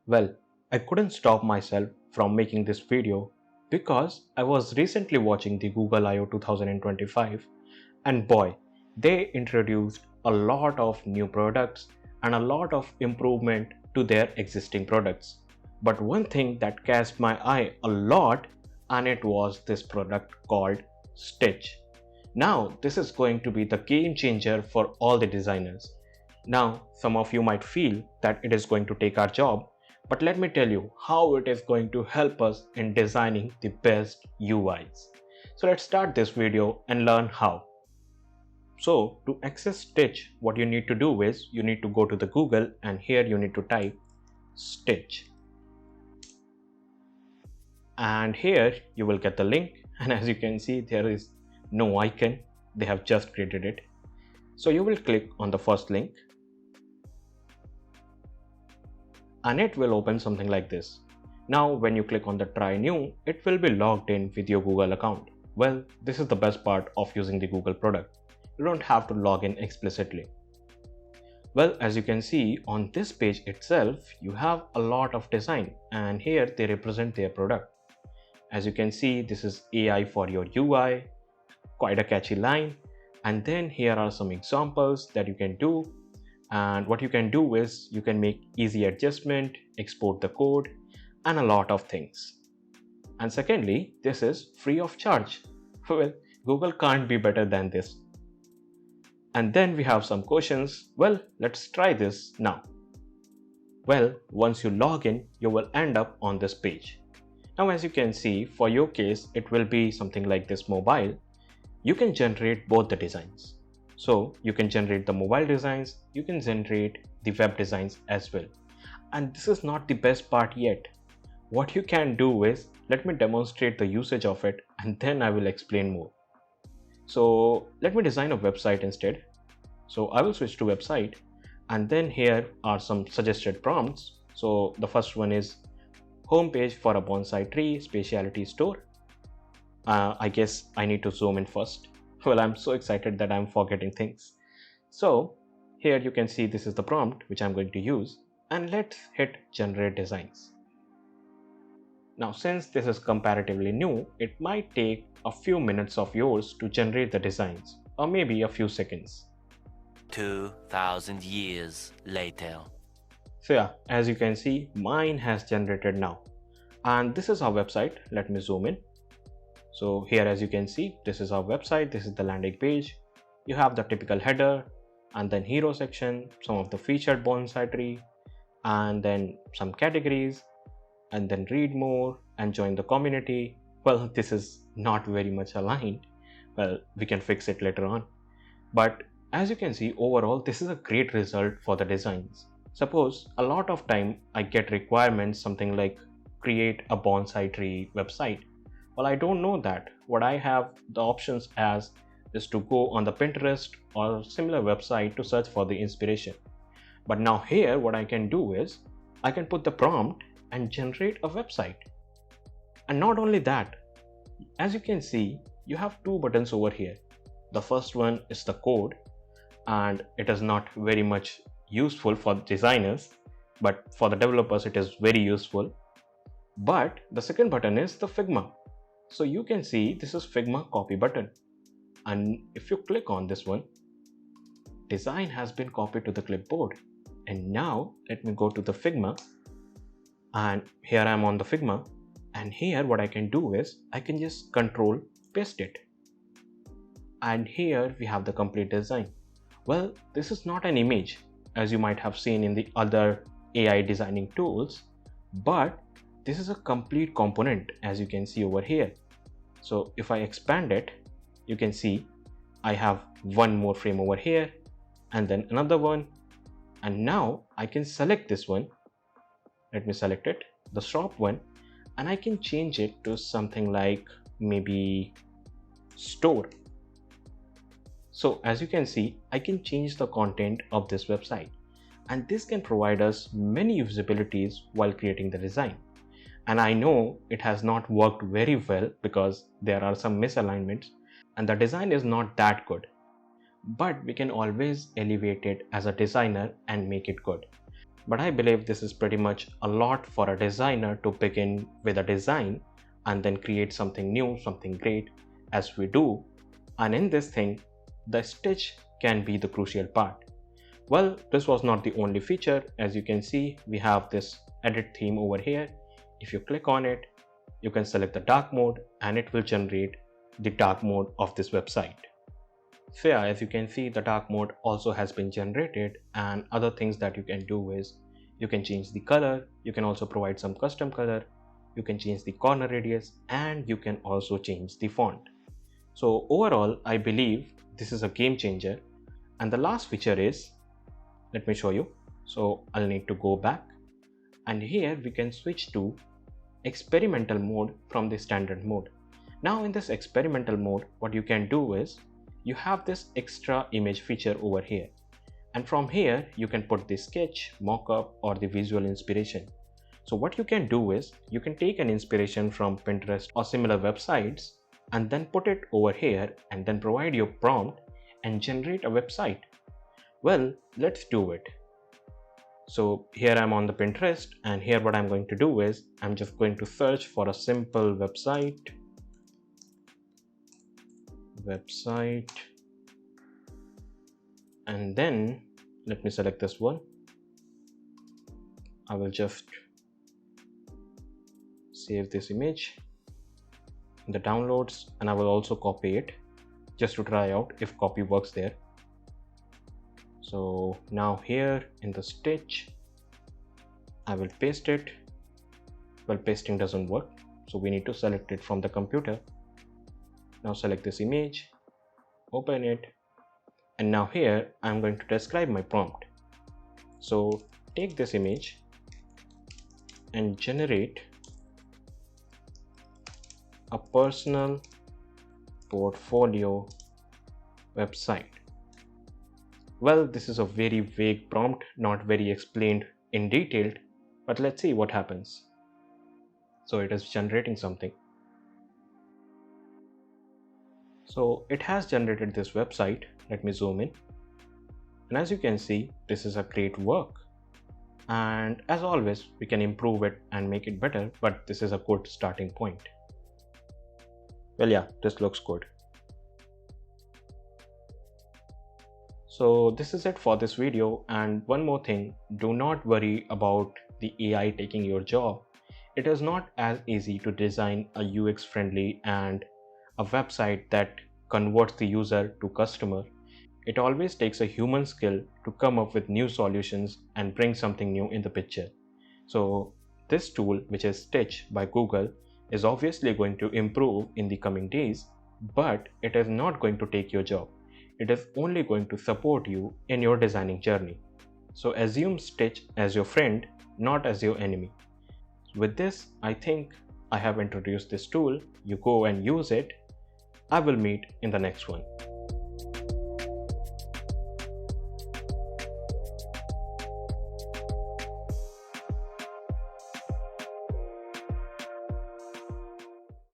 Well, I couldn't stop myself from making this video because I was recently watching the Google I/O 2025 and boy, they introduced a lot of new products and a lot of improvement to their existing products. But one thing that catched my eye a lot and it was this product called Stitch. Now, this is going to be the game changer for all the designers. Now, some of you might feel that it is going to take our job, but let me tell you how it is going to help us in designing the best UIs. So let's start this video and learn how. So to access Stitch, what you need to do is you need to go to the Google and here you need to type Stitch. And here you will get the link, and as you can see there is no icon, they have just created it. So you will click on the first link and it will open something like this. Now when you click on the try new, it will be logged in with your Google account. Well, this is the best part of using the Google product. You don't have to log in explicitly. Well, as you can see on this page itself, you have a lot of design and here they represent their product. As you can see, this is AI for your UI, quite a catchy line. And then here are some examples that you can do. And what you can do is you can make easy adjustment, export the code, and a lot of things. And secondly, this is free of charge. Well, Google can't be better than this. And then we have some questions. Well, let's try this now. Well, once you log in, you will end up on this page. Now, as you can see, for your case, it will be something like this mobile. You can generate both the designs. So you can generate the mobile designs, you can generate the web designs as well. And this is not the best part yet. What you can do is, let me demonstrate the usage of it and then I will explain more. So let me design a website instead. So I will switch to website and then here are some suggested prompts. So the first one is homepage for a bonsai tree specialty store. I guess I need to zoom in first. Well, I'm so excited that I'm forgetting things. So here you can see this is the prompt which I'm going to use and let's hit generate designs. Now, since this is comparatively new, it might take a few minutes of yours to generate the designs or maybe a few seconds. 2,000 years later. So yeah, as you can see, mine has generated now. And this is our website. Let me zoom in. So here, as you can see, this is our website. This is the landing page. You have the typical header and then hero section, some of the featured bonsai tree, and then some categories, and then read more and join the community. Well, this is not very much aligned. Well, we can fix it later on. But as you can see, overall, this is a great result for the designs. Suppose a lot of time I get requirements, something like create a bonsai tree website. Well, I don't know that. What I have the options as is to go on the Pinterest or similar website to search for the inspiration. But now here, what I can do is I can put the prompt and generate a website. And not only that, as you can see, you have two buttons over here. The first one is the code, and it is not very much useful for designers, but for the developers, it is very useful. But the second button is the Figma. So you can see this is Figma copy button. And if you click on this one, design has been copied to the clipboard. And now let me go to the Figma. And here I am on the Figma. And here what I can do is I can just control paste it. And here we have the complete design. Well, this is not an image as you might have seen in the other AI designing tools, but this is a complete component as you can see over here. So if I expand it, you can see I have one more frame over here and then another one. And now I can select this one. Let me select it, the shop one, and I can change it to something like maybe store. So as you can see, I can change the content of this website, and this can provide us many usabilities while creating the design. And I know it has not worked very well because there are some misalignments and the design is not that good. But we can always elevate it as a designer and make it good. But I believe this is pretty much a lot for a designer to begin with a design and then create something new, something great as we do. And in this thing, the stitch can be the crucial part. Well, this was not the only feature. As you can see, we have this edit theme over here. If you click on it, you can select the dark mode and it will generate the dark mode of this website. So yeah, as you can see, the dark mode also has been generated, and other things that you can do is you can change the color, you can also provide some custom color, you can change the corner radius, and you can also change the font. So overall, I believe this is a game changer. And the last feature is, let me show you. So I'll need to go back, and here we can switch to experimental mode from the standard mode. Now in this experimental mode, what you can do is you have this extra image feature over here, and from here you can put the sketch, mockup, or the visual inspiration. So what you can do is you can take an inspiration from Pinterest or similar websites and then put it over here and then provide your prompt and generate a website. Well, let's do it. So here I'm on the Pinterest, and here what I'm going to do is I'm just going to search for a simple website, and then let me select this one. I will just save this image in the downloads, and I will also copy it just to try out if copy works there. So now here in the stitch, I will paste it. Well, pasting doesn't work, so we need to select it from the computer. Now select this image, open it, and now here I'm going to describe my prompt. So take this image and generate a personal portfolio website. Well, this is a very vague prompt, not very explained in detail, but let's see what happens. So it is generating something. So it has generated this website. Let me zoom in. And as you can see, this is a great work. And as always, we can improve it and make it better, but this is a good starting point. Well, yeah, this looks good. So this is it for this video. And one more thing, do not worry about the AI taking your job. It is not as easy to design a UX friendly and a website that converts the user to customer. It always takes a human skill to come up with new solutions and bring something new in the picture. So this tool, which is Stitch by Google, is obviously going to improve in the coming days, but it is not going to take your job. It is only going to support you in your designing journey. So assume Stitch as your friend, not as your enemy. With this, I think I have introduced this tool. You go and use it. I will meet in the next one.